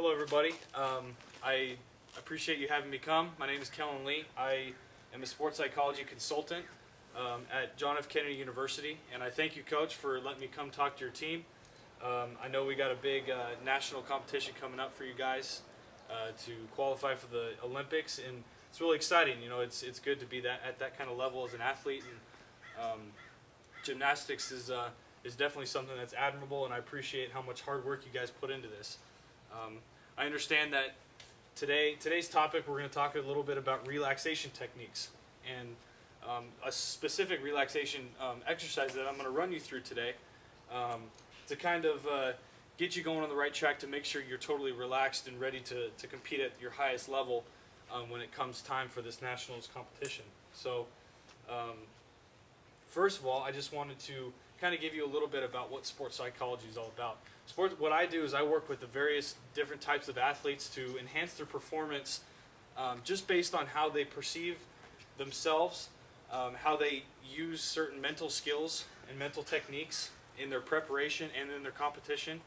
Hello, everybody. I appreciate you having me come. My name is Kellen Lee. I am a sports psychology consultant at John F. Kennedy University, and I thank you, Coach, for letting me come talk to your team. I know we got a big national competition coming up for you guys to qualify for the Olympics, and it's really exciting. You know, it's good to be at that kind of level as an athlete, and gymnastics is definitely something that's admirable, and I appreciate how much hard work you guys put into this. I understand that today's topic, we're going to talk a little bit about relaxation techniques, and a specific relaxation exercise that I'm going to run you through today to kind of get you going on the right track to make sure you're totally relaxed and ready to compete at your highest level when it comes time for this nationals competition. So first of all, I just wanted to kind of give you a little bit about what sports psychology is all about. What I do is I work with the various different types of athletes to enhance their performance just based on how they perceive themselves, how they use certain mental skills and mental techniques in their preparation and in their competition,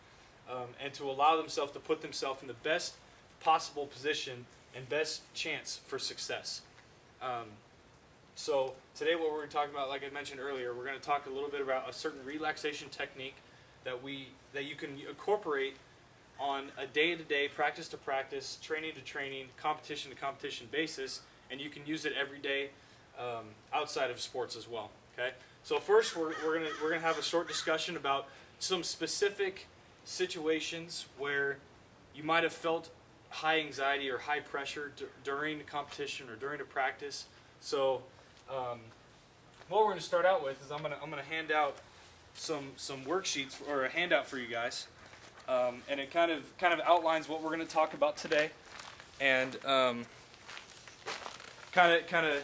and to allow themselves to put themselves in the best possible position and best chance for success. So today what we're going to talk about, like I mentioned earlier, we're going to talk a little bit about a certain relaxation technique that you can incorporate on a day-to-day, practice-to-practice, training-to-training, competition-to-competition basis, and you can use it every day outside of sports as well. Okay. So first, we're gonna have a short discussion about some specific situations where you might have felt high anxiety or high pressure during the competition or during the practice. So what we're going to start out with is I'm gonna hand out some worksheets or a handout for you guys, and it kind of outlines what we're going to talk about today, and kind of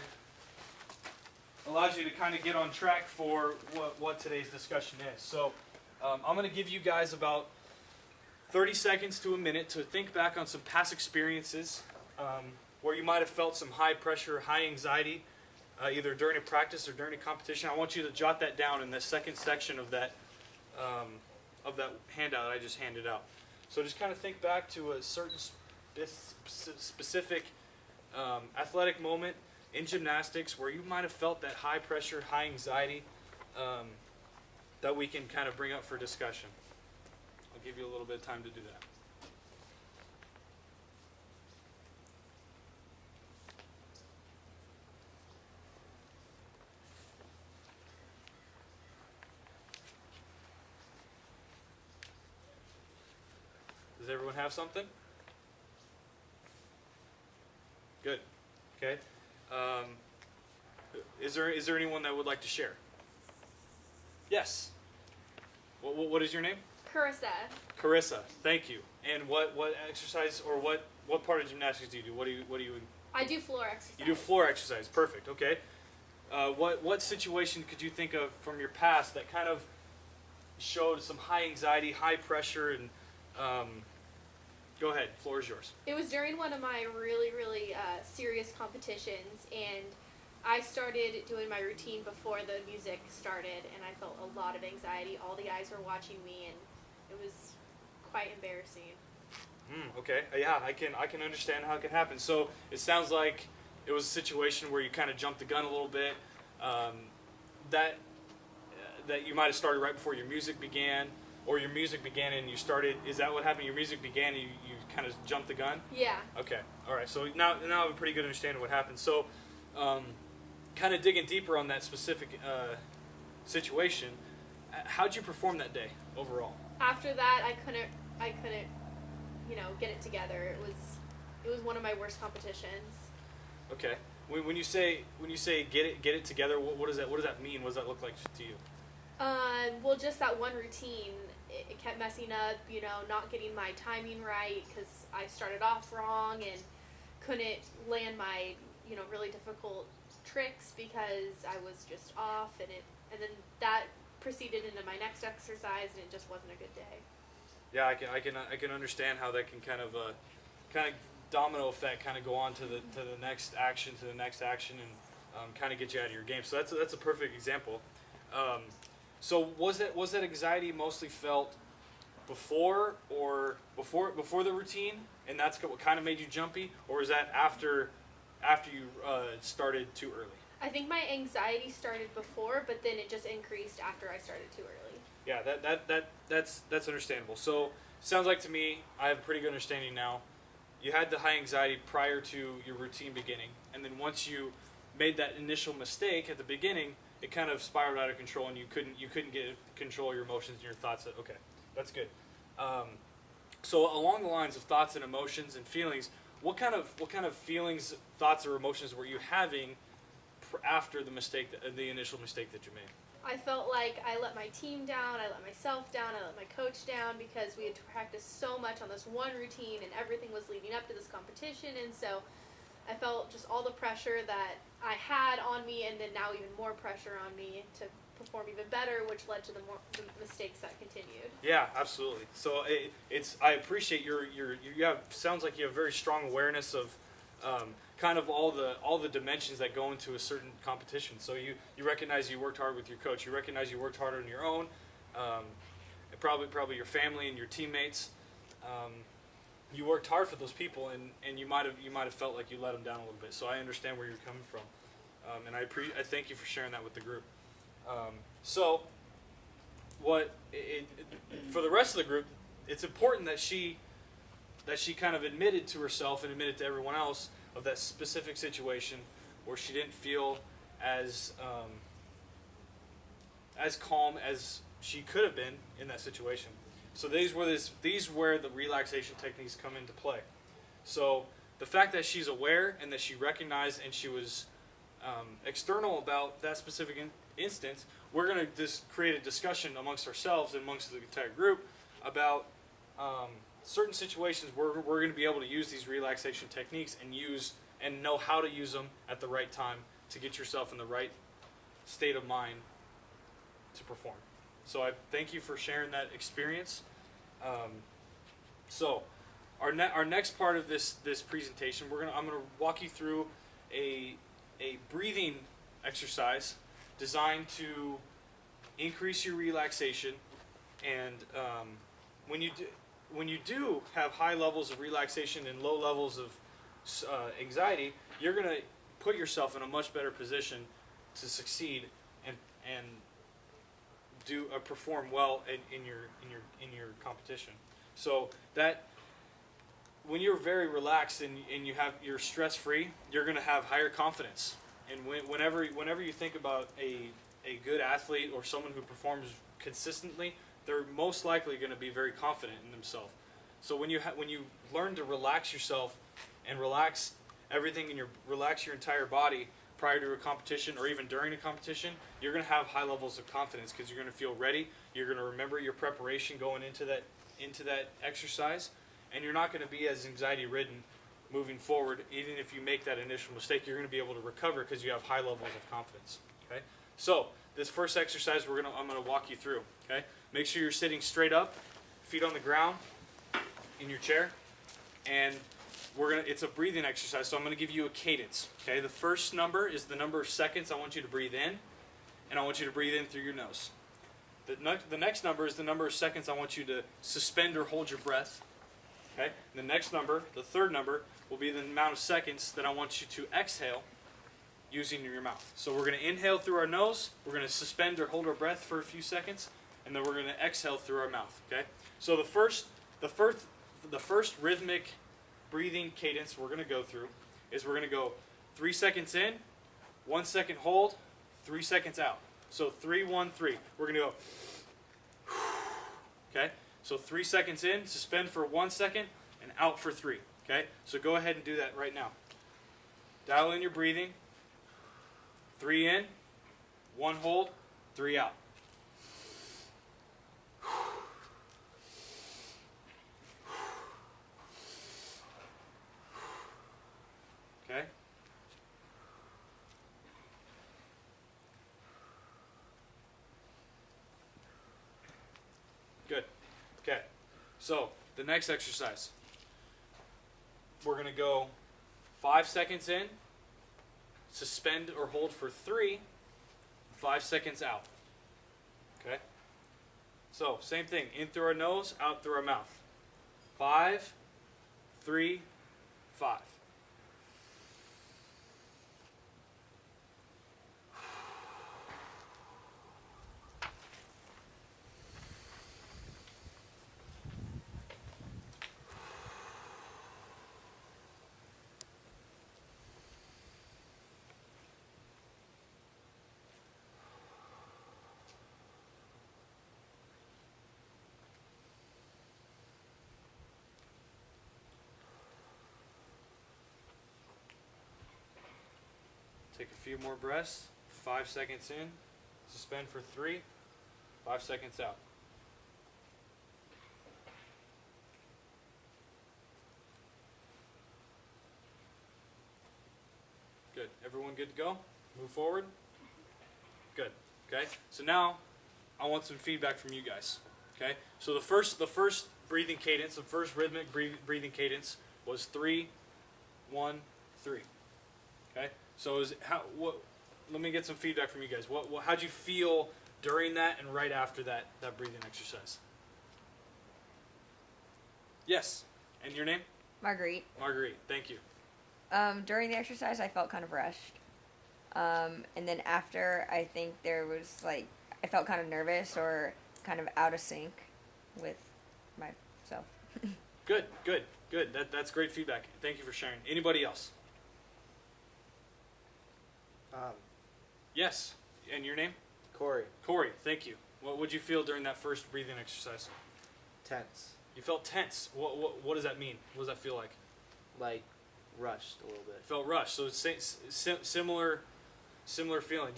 allows you to kind of get on track for what today's discussion is. So I'm going to give you guys about 30 seconds to a minute to think back on some past experiences where you might have felt some high pressure, high anxiety, either during a practice or during a competition. I want you to jot that down in the second section of that handout I just handed out. So just kind of think back to a certain specific athletic moment in gymnastics where you might have felt that high pressure, high anxiety that we can kind of bring up for discussion. I'll give you a little bit of time to do that. Does everyone have something? Good. Okay. Is there anyone that would like to share? Yes. What is your name? Carissa. Carissa. Thank you. And what exercise or what part of gymnastics do you do? What do you? I do floor exercise. You do floor exercise. Perfect. Okay. What situation could you think of from your past that kind of showed some high anxiety, high pressure, and go ahead, floor is yours. It was during one of my really serious competitions, and I started doing my routine before the music started, and I felt a lot of anxiety. All the guys were watching me, and it was quite embarrassing. Okay, yeah, I can understand how it can happen. So it sounds like it was a situation where you kind of jumped the gun a little bit. That you might have started right before your music began. Or your music began and you started, is that what happened? Your music began and you kind of jumped the gun? Yeah. Okay, all right. So now I have a pretty good understanding of what happened. So kind of digging deeper on that specific situation, how'd you perform that day overall? After that, I couldn't, get it together. It was one of my worst competitions. Okay. When you say get it together, what does that mean? What does that look like to you? Well, just that one routine, it kept messing up, not getting my timing right because I started off wrong and couldn't land my, really difficult tricks because I was just off, and then that proceeded into my next exercise, and it just wasn't a good day. Yeah, I can understand how that can kind of domino effect, kind of go on to the next action, and kind of get you out of your game. So that's a perfect example. So was that anxiety mostly felt before the routine, and that's what kind of made you jumpy, or is that after you started too early? I think my anxiety started before, but then it just increased after I started too early. Yeah, that's understandable. So sounds like to me, I have a pretty good understanding now. You had the high anxiety prior to your routine beginning, and then once you made that initial mistake at the beginning, it kind of spiraled out of control, and you couldn't get control of your emotions and your thoughts. Okay, that's good. So along the lines of thoughts and emotions and feelings, what kind of feelings, thoughts, or emotions were you having after the initial mistake that you made? I felt like I let my team down, I let myself down, I let my coach down because we had practiced so much on this one routine and everything was leading up to this competition, and so I felt just all the pressure that I had on me, and then now even more pressure on me to perform even better, which led to the mistakes that continued. Yeah, absolutely. So I appreciate sounds like you have very strong awareness of kind of all the dimensions that go into a certain competition. So you recognize you worked hard with your coach. You recognize you worked harder on your own. Probably your family and your teammates. You worked hard for those people, and you might have felt like you let them down a little bit. So I understand where you're coming from, and I thank you for sharing that with the group. So for the rest of the group, it's important that she kind of admitted to herself and admitted to everyone else of that specific situation where she didn't feel as calm as she could have been in that situation. So these where the relaxation techniques come into play. So the fact that she's aware and that she recognized and she was external about that specific instance, we're going to just create a discussion amongst ourselves and amongst the entire group about certain situations where we're going to be able to use these relaxation techniques and know how to use them at the right time to get yourself in the right state of mind to perform. So I thank you for sharing that experience. So our next part of this presentation, I'm gonna walk you through a breathing exercise designed to increase your relaxation. And when you do have high levels of relaxation and low levels of anxiety, you're gonna put yourself in a much better position to succeed and perform well in your competition. So that when you're very relaxed and you're stress free, you're going to have higher confidence. And whenever you think about a good athlete or someone who performs consistently, they're most likely going to be very confident in themselves. So when you learn to relax yourself and relax everything and relax your entire body prior to a competition or even during a competition, you're going to have high levels of confidence because you're going to feel ready. You're going to remember your preparation going into that exercise, and you're not going to be as anxiety ridden moving forward. Even if you make that initial mistake, you're going to be able to recover because you have high levels of confidence. Okay, so this first exercise I'm going to walk you through. Okay, make sure you're sitting straight up, feet on the ground, in your chair, and it's a breathing exercise, so I'm going to give you a cadence. Okay, the first number is the number of seconds I want you to breathe in, and I want you to breathe in through your nose. The next number is the number of seconds I want you to suspend or hold your breath. Okay, the next number, the third number, will be the amount of seconds that I want you to exhale using your mouth. So we're going to inhale through our nose, we're going to suspend or hold our breath for a few seconds, and then we're going to exhale through our mouth. Okay, so the first rhythmic breathing cadence we're going to go through is we're going to go 3 seconds in, 1 second hold, 3 seconds out. So 3, 1, 3. We're going to go. Okay. So 3 seconds in, suspend for 1 second, and out for 3. Okay. So go ahead and do that right now. Dial in your breathing. 3 in, 1 hold, 3 out. Okay? Good. Okay. So, the next exercise. We're going to go 5 seconds in, suspend or hold for 3, 5 seconds out. Okay? So same thing, in through our nose, out through our mouth. 5, 3, 5. Take a few more breaths. 5 seconds in. Suspend for 3. 5 seconds out. Good. Everyone good to go? Move forward? Good. Okay. So now I want some feedback from you guys. Okay. So the first breathing cadence, the first rhythmic breathing cadence was 3, 1, 3. Okay. So let me get some feedback from you guys. How'd you feel during that and right after that breathing exercise? Yes. And your name? Marguerite. Marguerite. Thank you. During the exercise, I felt kind of rushed. And then after, I think there was I felt kind of nervous or kind of out of sync with myself. Good. That's great feedback. Thank you for sharing. Anybody else? Yes. And your name? Corey. Corey. Thank you. What would you feel during that first breathing exercise? Tense. You felt tense. What does that mean? What does that feel like? Like rushed a little bit. Felt rushed. So it's similar feeling.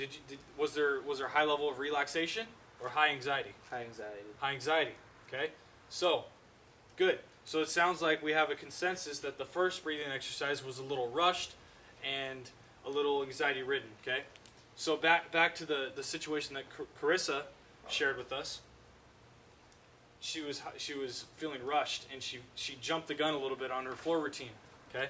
Was there high level of relaxation or high anxiety? High anxiety. High anxiety. Okay. So good. So it sounds like we have a consensus that the first breathing exercise was a little rushed and a little anxiety ridden. Okay. So back to the situation that Carissa shared with us. She was feeling rushed and she jumped the gun a little bit on her floor routine. Okay.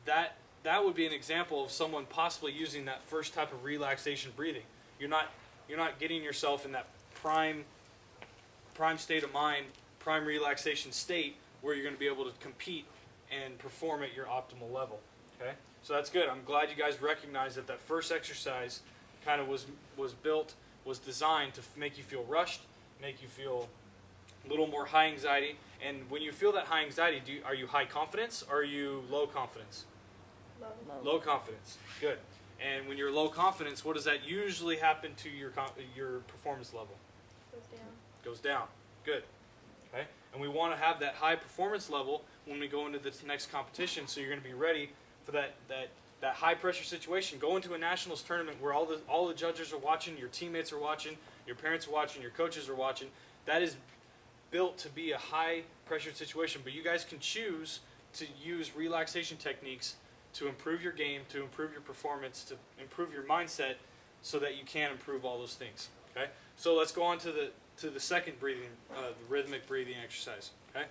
That would be an example of someone possibly using that first type of relaxation breathing. You're not getting yourself in that prime state of mind, prime relaxation state where you're going to be able to compete and perform at your optimal level. Okay? So that's good. I'm glad you guys recognize that first exercise kind of was designed to make you feel rushed, make you feel a little more high anxiety. And when you feel that high anxiety, are you high confidence or are you low confidence? Low confidence. Good. And when you're low confidence, what does that usually happen to your performance level? Goes down. Good. Okay. And we want to have that high performance level when we go into the next competition, so you're going to be ready for that high pressure situation. Go into a nationals tournament where all the judges are watching, your teammates are watching, your parents are watching, your coaches are watching. That is built to be a high pressure situation, but you guys can choose to use relaxation techniques to improve your game, to improve your performance, to improve your mindset, so that you can improve all those things. Okay. So let's go on to the second breathing, the rhythmic breathing exercise. Okay.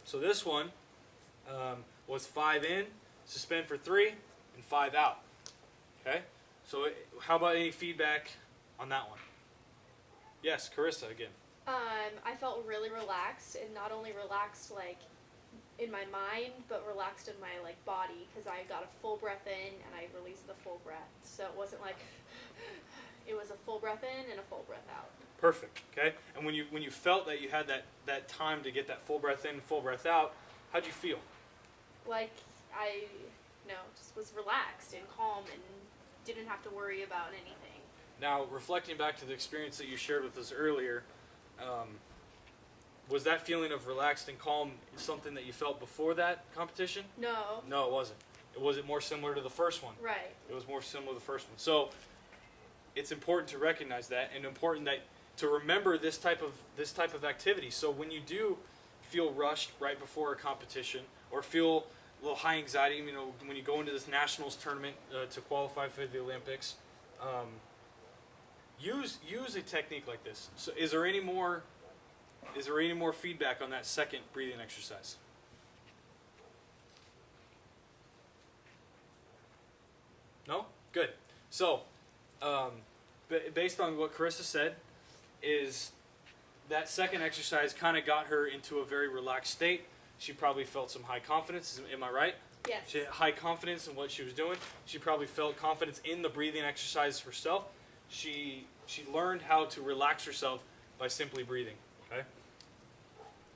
So this one was 5 in, suspend for 3, and 5 out. Okay. So how about any feedback on that one? Yes, Carissa again. I felt really relaxed, and not only relaxed in my mind, but relaxed in my body, because I got a full breath in and I released the full breath. So it wasn't it was a full breath in and a full breath out. Perfect. Okay. And when you felt that you had that time to get that full breath in, full breath out, how'd you feel? I just was relaxed and calm and didn't have to worry about anything. Now, reflecting back to the experience that you shared with us earlier, was that feeling of relaxed and calm something that you felt before that competition? No. No, it wasn't. Was it more similar to the first one? Right. It was more similar to the first one. So it's important to recognize that, and important to remember this type of activity. So when you do feel rushed right before a competition, or feel a little high anxiety, when you go into this nationals tournament to qualify for the Olympics, use a technique like this. So is there any more feedback on that second breathing exercise? No? Good. So based on what Carissa said, is that second exercise kind of got her into a very relaxed state. She probably felt some high confidence. Am I right? Yes. She had high confidence in what she was doing. She probably felt confidence in the breathing exercises herself. She learned how to relax herself by simply breathing. Okay.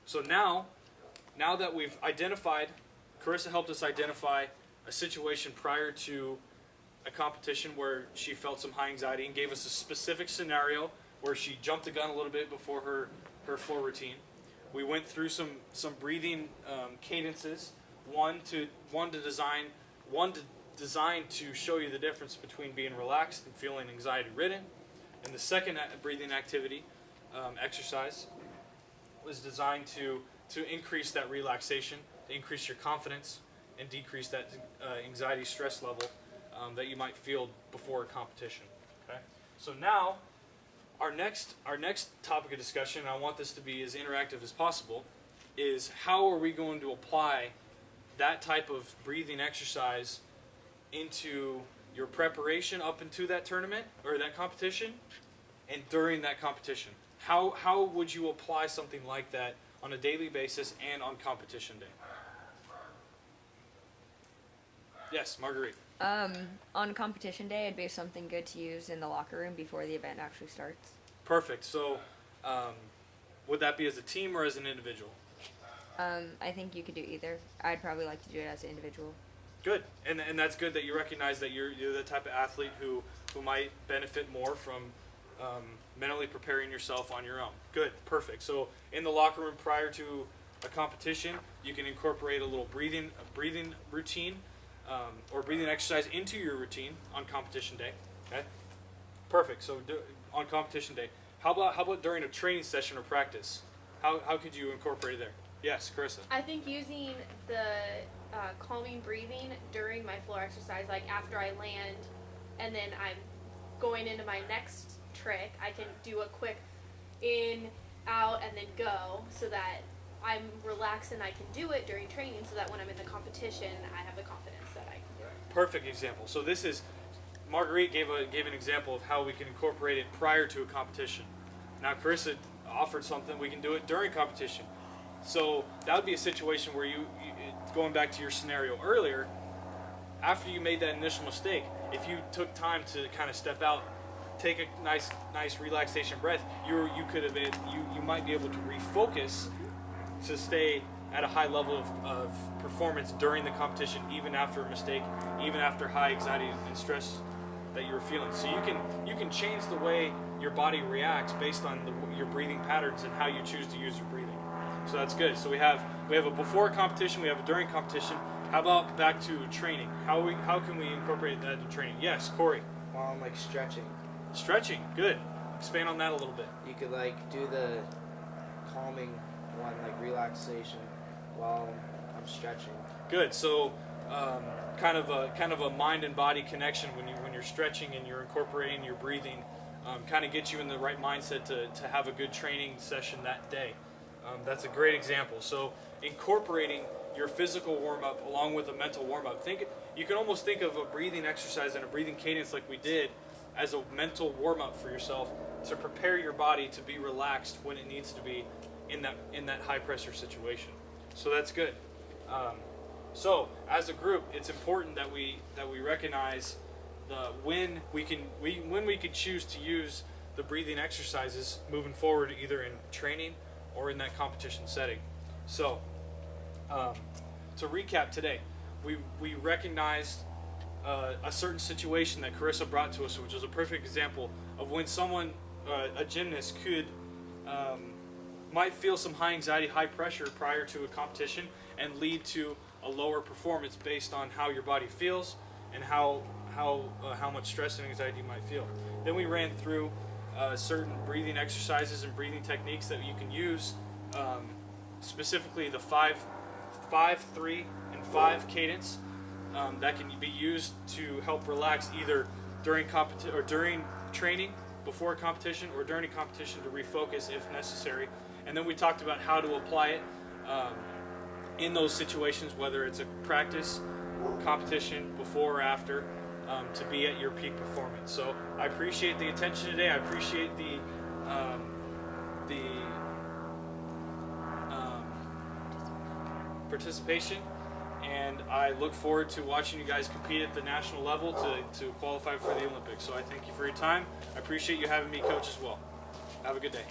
So now that we've identified, Carissa helped us identify a situation prior to a competition where she felt some high anxiety and gave us a specific scenario where she jumped the gun a little bit before her floor routine. We went through some breathing cadences, one designed to show you the difference between being relaxed and feeling anxiety ridden, and the second breathing activity exercise was designed to increase that relaxation, to increase your confidence, and decrease that anxiety stress level that you might feel before a competition. Okay, so now our next topic of discussion, and I want this to be as interactive as possible, is how are we going to apply that type of breathing exercise into your preparation up into that tournament or that competition, and during that competition. How would you apply something like that on a daily basis and on competition day? Yes, Marguerite. On competition day, it'd be something good to use in the locker room before the event actually starts. Perfect. So, would that be as a team or as an individual? I think you could do either. I'd probably like to do it as an individual. Good, and that's good that you recognize that you're the type of athlete who might benefit more from mentally preparing yourself on your own. Good, perfect. So in the locker room prior to a competition, you can incorporate a little breathing routine or breathing exercise into your routine on competition day. Okay, perfect. So on competition day, how about during a training session or practice? How could you incorporate it there? Yes, Carissa. I think using the calming breathing during my floor exercise, like after I land and then I'm going into my next trick, I can do a quick in, out, and then go so that I'm relaxed and I can do it during training so that when I'm in the competition, I have the confidence that I can do it. Perfect example. So this is, Marguerite gave an example of how we can incorporate it prior to a competition. Now Carissa offered something, we can do it during competition. So that would be a situation where you going back to your scenario earlier, after you made that initial mistake, if you took time to kind of step out, take a nice relaxation breath, you might be able to refocus to stay at a high level of performance during the competition, even after a mistake, even after high anxiety and stress that you're feeling. So you can change the way your body reacts based on your breathing patterns and how you choose to use your breathing. So that's good. So we have a before competition, we have a during competition. How about back to training? How can we incorporate that into training? Yes, Corey. While I'm like stretching, Stretching, good. Expand on that a little bit. you could like do the calming one, like relaxation, while I'm stretching. Good. So, kind of a mind and body connection when you're stretching and you're incorporating your breathing, kind of gets you in the right mindset to have a good training session that day. That's a great example. So, incorporating your physical warm up along with a mental warm up. You can almost think of a breathing exercise and a breathing cadence like we did as a mental warm up for yourself to prepare your body to be relaxed when it needs to be in that high pressure situation. So that's good. So as a group, it's important that we recognize when we could choose to use the breathing exercises moving forward, either in training or in that competition setting. So to recap today, we recognized a certain situation that Carissa brought to us, which was a perfect example of when someone, a gymnast, might feel some high anxiety, high pressure prior to a competition and lead to a lower performance based on how your body feels and how much stress and anxiety you might feel. Then we ran through certain breathing exercises and breathing techniques that you can use, specifically the 5, 3, and 5 cadence. That can be used to help relax either during training, before a competition, or during a competition to refocus if necessary. And then we talked about how to apply it in those situations, whether it's a practice, competition, before or after, to be at your peak performance. So I appreciate the attention today. I appreciate the participation, and I look forward to watching you guys compete at the national level to qualify for the Olympics. So I thank you for your time. I appreciate you having me coach as well. Have a good day.